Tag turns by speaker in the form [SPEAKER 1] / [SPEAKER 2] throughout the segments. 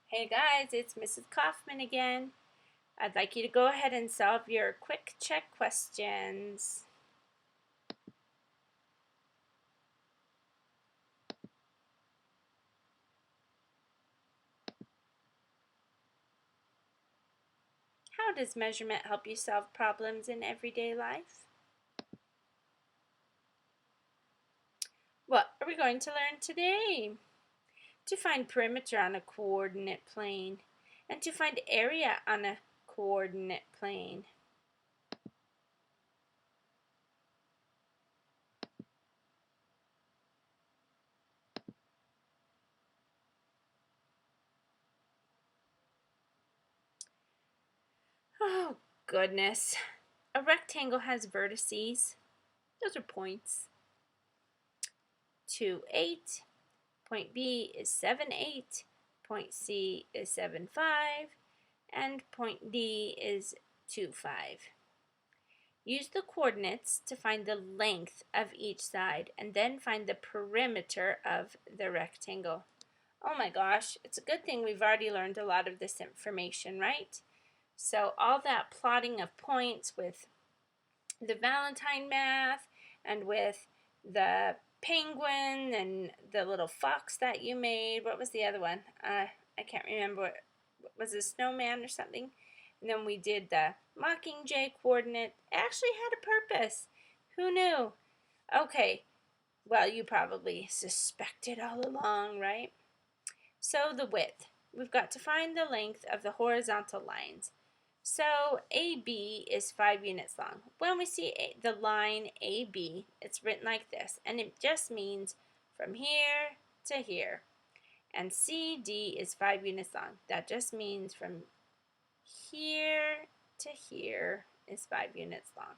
[SPEAKER 1] Hey guys, it's Mrs. Kaufman again. I'd like you to go ahead and solve your quick check questions. How does measurement help you solve problems in everyday life? What are we going to learn today? To find perimeter on a coordinate plane and to find area on a coordinate plane. Oh goodness. A rectangle has vertices. Those are points. 2, 8. Point B is 7, 8. Point C is 7, 5. And point D is 2, 5. Use the coordinates to find the length of each side and then find the perimeter of the rectangle. Oh my gosh, it's a good thing we've already learned a lot of this information, right? So all that plotting of points with the Valentine math and with the penguin and the little fox that you made. What was the other one? I can't remember. What was it, a snowman or something? And then we did the Mockingjay coordinate. It actually had a purpose. Who knew? Okay, well, you probably suspected all along, right? So the width. We've got to find the length of the horizontal lines. So AB is 5 units long. When we see the line AB, it's written like this, and it just means from here to here. And CD is 5 units long. That just means from here to here is 5 units long.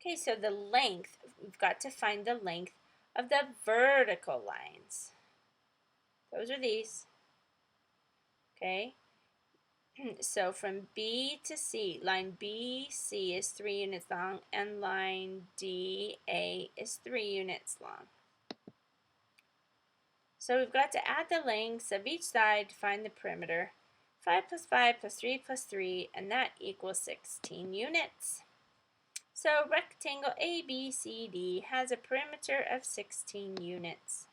[SPEAKER 1] Okay, so the length, we've got to find the length of the vertical lines. Those are these. Okay, so from B to C, line BC is 3 units long, and line DA is 3 units long. So we've got to add the lengths of each side to find the perimeter. 5 plus 5 plus 3 plus 3, and that equals 16 units. So rectangle ABCD has a perimeter of 16 units.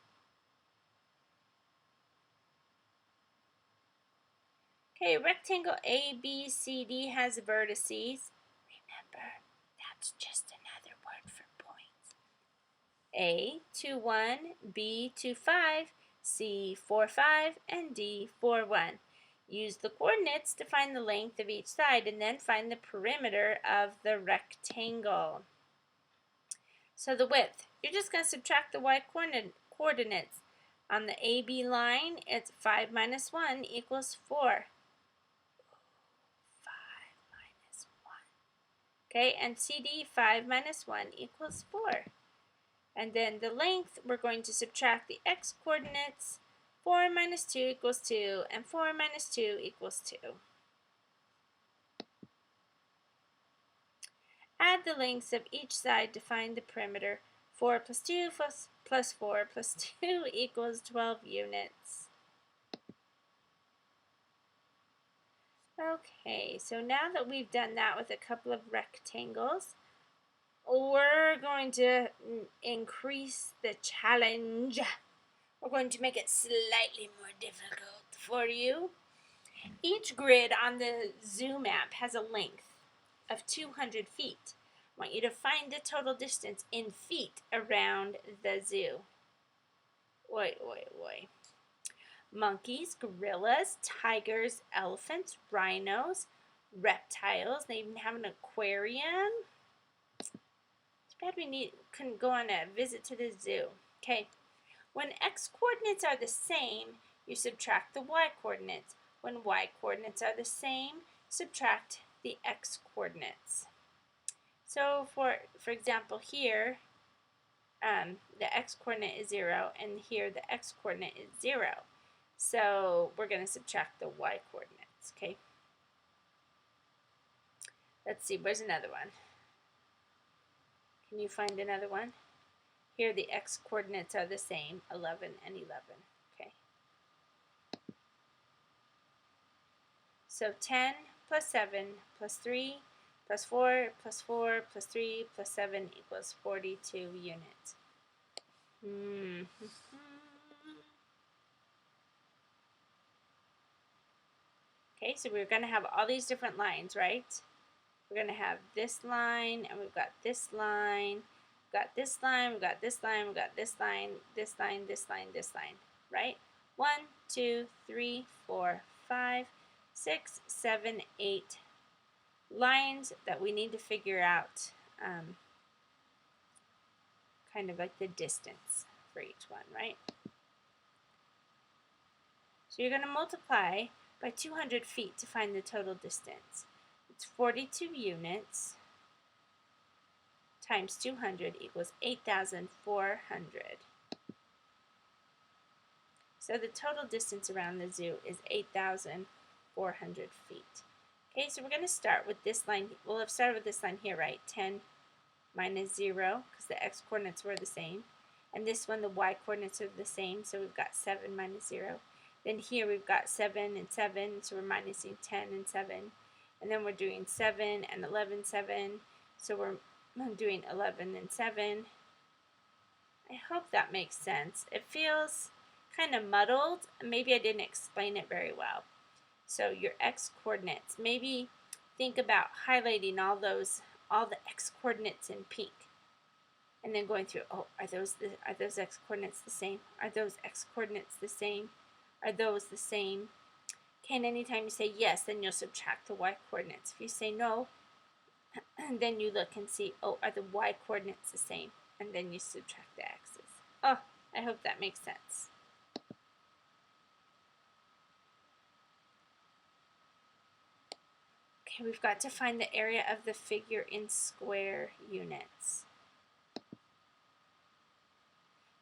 [SPEAKER 1] Okay, rectangle ABCD has vertices. Remember, that's just another word for points. A, 2, 1, B, 2, 5, C, 4, 5, and D, 4, 1. Use the coordinates to find the length of each side and then find the perimeter of the rectangle. So the width, you're just going to subtract the y coordinates. On the AB line, it's 5 minus 1 equals 4. 5 minus 1. Okay, and CD, 5 minus 1 equals 4. And then the length, we're going to subtract the x coordinates. 4 minus 2 equals 2, and 4 minus 2 equals 2. Add the lengths of each side to find the perimeter. 4 plus 2 plus 4 plus 2 equals 12 units. Okay, so now that we've done that with a couple of rectangles, we're going to increase the challenge. We're going to make it slightly more difficult for you. Each grid on the zoo map has a length of 200 feet. I want you to find the total distance in feet around the zoo. Oi, oi, oi. Monkeys, gorillas, tigers, elephants, rhinos, reptiles. They even have an aquarium. It's bad we couldn't go on a visit to the zoo. Okay. When x coordinates are the same, you subtract the y coordinates. When y coordinates are the same, subtract the x coordinates. So for example here, the x coordinate is 0, and here the x coordinate is 0. So we're going to subtract the y coordinates, okay? Let's see, where's another one? Can you find another one? Here the x-coordinates are the same, 11 and 11. Okay. So 10 plus 7 plus 3 plus 4 plus 4 plus 3 plus 7 equals 42 units. Okay, so we're going to have all these different lines, right? We're going to have this line, and we've got this line, we've got this line, we've got this line, we've got this line, this line, this line, this line, right? 1, 2, 3, 4, 5, 6, 7, 8 lines that we need to figure out kind of like the distance for each one, right? So you're going to multiply by 200 feet to find the total distance. It's 42 units times 200 equals 8,400. So the total distance around the zoo is 8,400 feet. Okay, so we're going to start with this line. We'll have started with this line here, right? 10 minus 0, because the x-coordinates were the same. And this one, the y-coordinates are the same, so we've got 7 minus 0. Then here we've got 7 and 7, so we're minusing 10 and 7. And then we're doing 7 and 11, 7. So we're doing 11 and 7. I hope that makes sense. It feels kind of muddled. Maybe I didn't explain it very well. So your x-coordinates, maybe think about highlighting all the x-coordinates in pink. And then going through, oh, are those x-coordinates the same? Are those x-coordinates the same? Are those the same? Okay, and anytime you say yes, then you'll subtract the y-coordinates. If you say no, then you look and see, oh, are the y-coordinates the same? And then you subtract the x's. Oh, I hope that makes sense. Okay, we've got to find the area of the figure in square units.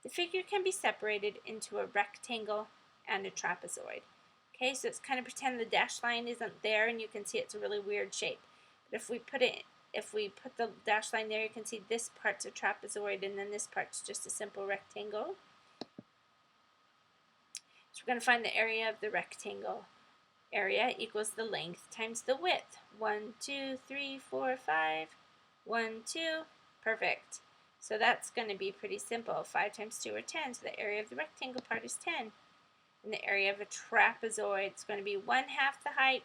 [SPEAKER 1] The figure can be separated into a rectangle and a trapezoid. Okay, so it's kind of pretend the dashed line isn't there, and you can see it's a really weird shape. But if we put the dashed line there, you can see this part's a trapezoid, and then this part's just a simple rectangle. So we're going to find the area of the rectangle. Area equals the length times the width. 1, 2, 3, 4, 5. 1, 2. Perfect. So that's going to be pretty simple. 5 times 2 are 10, so the area of the rectangle part is 10. And the area of a trapezoid is going to be 1/2 the height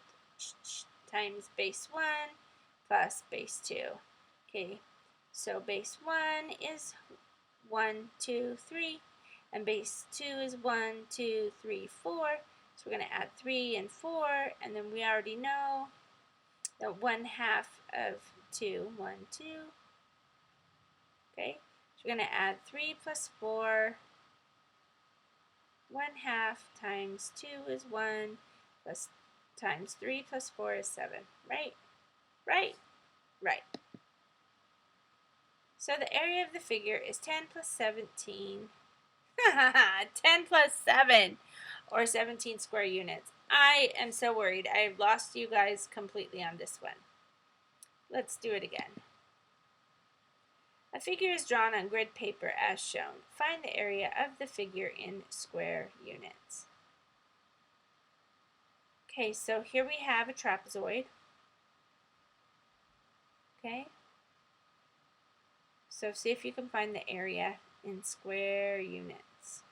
[SPEAKER 1] times base 1 plus base 2. Okay, so base 1 is 1, 2, 3, and base 2 is 1, 2, 3, 4. So we're going to add 3 and 4, and then we already know that 1/2 of 2, 1, 2. Okay, so we're going to add 3 plus 4. 1/2 times 2 is 1, plus times 3 plus 4 is 7. Right? Right? Right. So the area of the figure is 10 plus 17. 10 plus 7, or 17 square units. I am so worried. I've lost you guys completely on this one. Let's do it again. A figure is drawn on grid paper as shown. Find the area of the figure in square units. Okay, so here we have a trapezoid. Okay. So see if you can find the area in square units.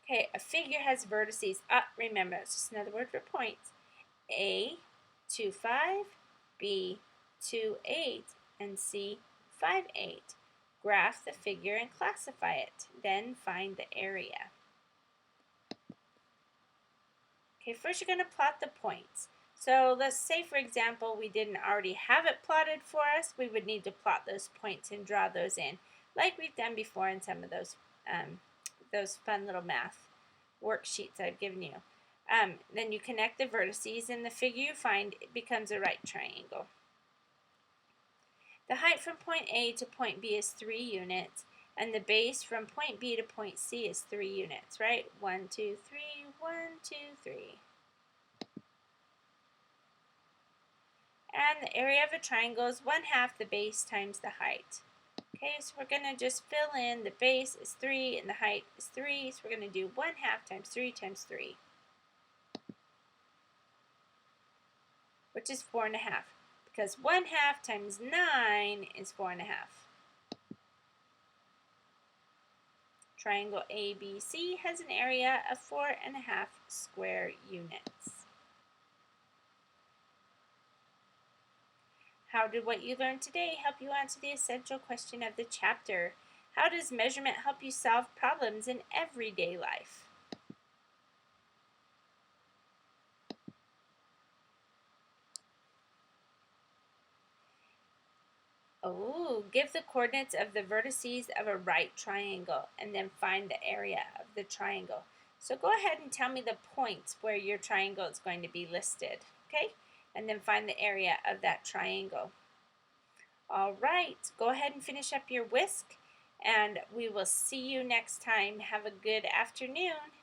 [SPEAKER 1] Okay, a figure has vertices. Remember, it's just another word for points. A, 2, 5, B, 2, 8, and C, 5, 8. Graph the figure and classify it. Then find the area. Okay, first you're going to plot the points. So let's say, for example, we didn't already have it plotted for us. We would need to plot those points and draw those in, like we've done before in some of those fun little math worksheets I've given you. Then you connect the vertices, and the figure you find becomes a right triangle. The height from point A to point B is 3 units, And the base from point B to point C is 3 units, right? 1, 2, 3, 1, 2, 3. And the area of a triangle is 1/2 the base times the height. Okay, so we're going to just fill in the base is 3 and the height is 3. So we're going to do 1/2 times 3 times 3, which is 4.5. Because 1/2 times 9 is 4.5. Triangle ABC has an area of 4.5 square units. How did what you learned today help you answer the essential question of the chapter? How does measurement help you solve problems in everyday life? Oh, give the coordinates of the vertices of a right triangle and then find the area of the triangle. So go ahead and tell me the points where your triangle is going to be listed, okay? And then find the area of that triangle. All right, go ahead and finish up your whisk, and we will see you next time. Have a good afternoon.